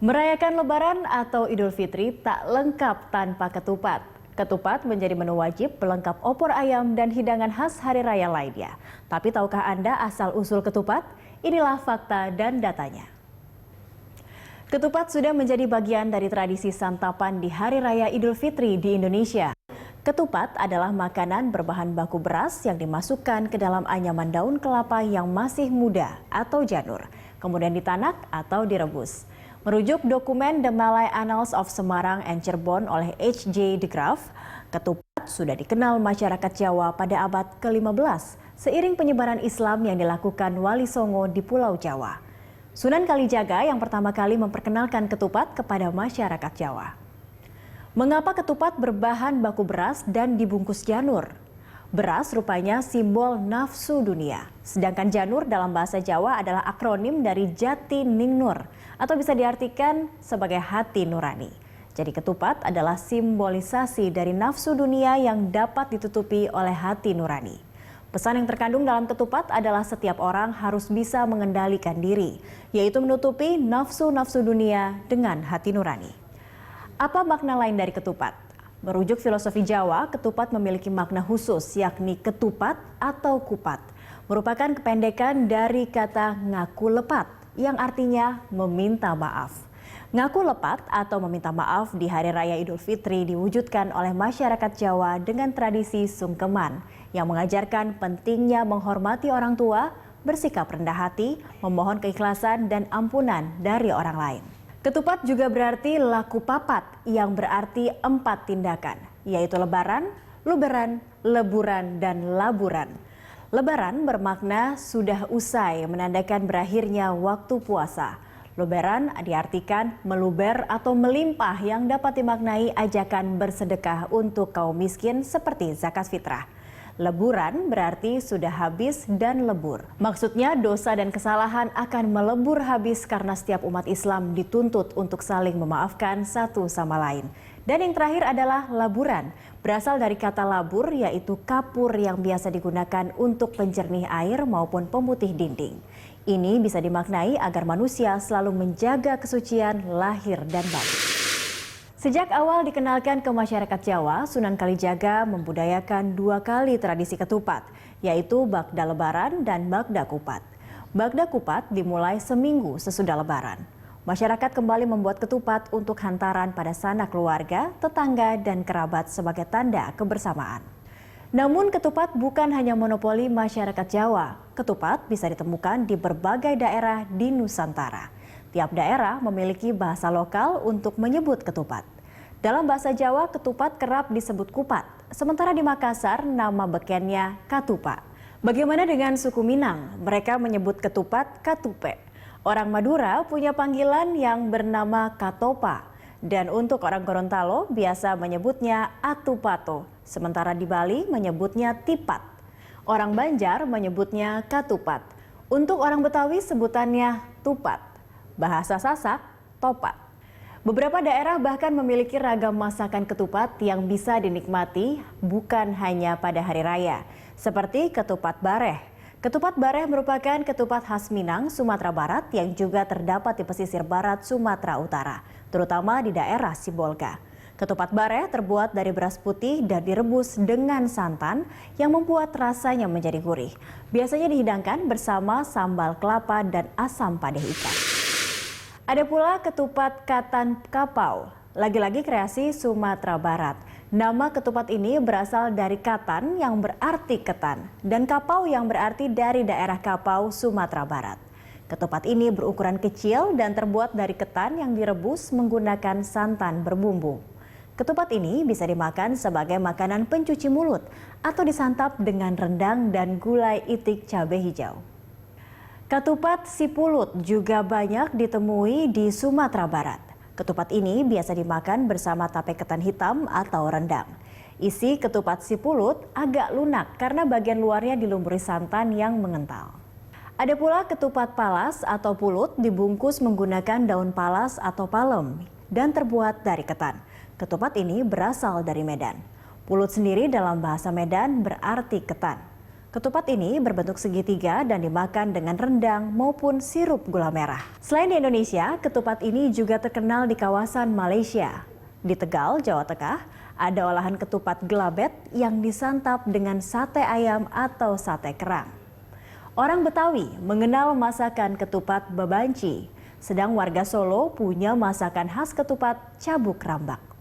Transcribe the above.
Merayakan Lebaran atau Idul Fitri tak lengkap tanpa ketupat. Ketupat menjadi menu wajib pelengkap opor ayam dan hidangan khas hari raya lainnya. Tapi tahukah Anda asal-usul ketupat? Inilah fakta dan datanya. Ketupat sudah menjadi bagian dari tradisi santapan di Hari Raya Idul Fitri di Indonesia. Ketupat adalah makanan berbahan baku beras yang dimasukkan ke dalam anyaman daun kelapa yang masih muda atau janur, kemudian ditanak atau direbus. Merujuk dokumen The Malay Annals of Semarang and Cirebon oleh H.J. de Graaf, ketupat sudah dikenal masyarakat Jawa pada abad ke-15 seiring penyebaran Islam yang dilakukan Wali Songo di Pulau Jawa. Sunan Kalijaga yang pertama kali memperkenalkan ketupat kepada masyarakat Jawa. Mengapa ketupat berbahan baku beras dan dibungkus janur? Beras rupanya simbol nafsu dunia, sedangkan janur dalam bahasa Jawa adalah akronim dari Jati Ningnur atau bisa diartikan sebagai hati nurani. Jadi ketupat adalah simbolisasi dari nafsu dunia yang dapat ditutupi oleh hati nurani. Pesan yang terkandung dalam ketupat adalah setiap orang harus bisa mengendalikan diri, yaitu menutupi nafsu-nafsu dunia dengan hati nurani. Apa makna lain dari ketupat? Merujuk filosofi Jawa, ketupat memiliki makna khusus, yakni ketupat atau kupat. Merupakan kependekan dari kata ngaku lepat, yang artinya meminta maaf. Ngaku lepat atau meminta maaf di Hari Raya Idul Fitri diwujudkan oleh masyarakat Jawa dengan tradisi sungkeman, yang mengajarkan pentingnya menghormati orang tua, bersikap rendah hati, memohon keikhlasan dan ampunan dari orang lain. Ketupat juga berarti laku papat yang berarti 4 tindakan, yaitu lebaran, luberan, leburan, dan laburan. Lebaran bermakna sudah usai, menandakan berakhirnya waktu puasa. Luberan diartikan meluber atau melimpah yang dapat dimaknai ajakan bersedekah untuk kaum miskin seperti zakat fitrah. Leburan berarti sudah habis dan lebur. Maksudnya dosa dan kesalahan akan melebur habis karena setiap umat Islam dituntut untuk saling memaafkan satu sama lain. Dan yang terakhir adalah laburan. Berasal dari kata labur yaitu kapur yang biasa digunakan untuk penjernih air maupun pemutih dinding. Ini bisa dimaknai agar manusia selalu menjaga kesucian lahir dan batin. Sejak awal dikenalkan ke masyarakat Jawa, Sunan Kalijaga membudayakan 2 kali tradisi ketupat, yaitu Bagda Lebaran dan Bagda Kupat. Bagda Kupat dimulai seminggu sesudah Lebaran. Masyarakat kembali membuat ketupat untuk hantaran pada sanak keluarga, tetangga, dan kerabat sebagai tanda kebersamaan. Namun ketupat bukan hanya monopoli masyarakat Jawa. Ketupat bisa ditemukan di berbagai daerah di Nusantara. Tiap daerah memiliki bahasa lokal untuk menyebut ketupat. Dalam bahasa Jawa, ketupat kerap disebut kupat. Sementara di Makassar, nama bekennya katupa. Bagaimana dengan suku Minang? Mereka menyebut ketupat katupe. Orang Madura punya panggilan yang bernama katopa. Dan untuk orang Gorontalo biasa menyebutnya atupato. Sementara di Bali menyebutnya tipat. Orang Banjar menyebutnya katupat. Untuk orang Betawi sebutannya tupat. Bahasa Sasak, topat. Beberapa daerah bahkan memiliki ragam masakan ketupat yang bisa dinikmati bukan hanya pada hari raya. Seperti ketupat bareh. Ketupat bareh merupakan ketupat khas Minang, Sumatera Barat yang juga terdapat di pesisir barat Sumatera Utara, terutama di daerah Sibolga. Ketupat bareh terbuat dari beras putih dan direbus dengan santan yang membuat rasanya menjadi gurih. Biasanya dihidangkan bersama sambal kelapa dan asam padeh ikan. Ada pula ketupat katan kapau, lagi-lagi kreasi Sumatera Barat. Nama ketupat ini berasal dari katan yang berarti ketan dan kapau yang berarti dari daerah Kapau, Sumatera Barat. Ketupat ini berukuran kecil dan terbuat dari ketan yang direbus menggunakan santan berbumbu. Ketupat ini bisa dimakan sebagai makanan pencuci mulut atau disantap dengan rendang dan gulai itik cabai hijau. Ketupat sipulut juga banyak ditemui di Sumatera Barat. Ketupat ini biasa dimakan bersama tape ketan hitam atau rendang. Isi ketupat sipulut agak lunak karena bagian luarnya dilumuri santan yang mengental. Ada pula ketupat palas atau pulut dibungkus menggunakan daun palas atau palem dan terbuat dari ketan. Ketupat ini berasal dari Medan. Pulut sendiri dalam bahasa Medan berarti ketan. Ketupat ini berbentuk segitiga dan dimakan dengan rendang maupun sirup gula merah. Selain di Indonesia, ketupat ini juga terkenal di kawasan Malaysia. Di Tegal, Jawa Tengah, ada olahan ketupat gelabet yang disantap dengan sate ayam atau sate kerang. Orang Betawi mengenal masakan ketupat bebanci, sedang warga Solo punya masakan khas ketupat cabuk rambak.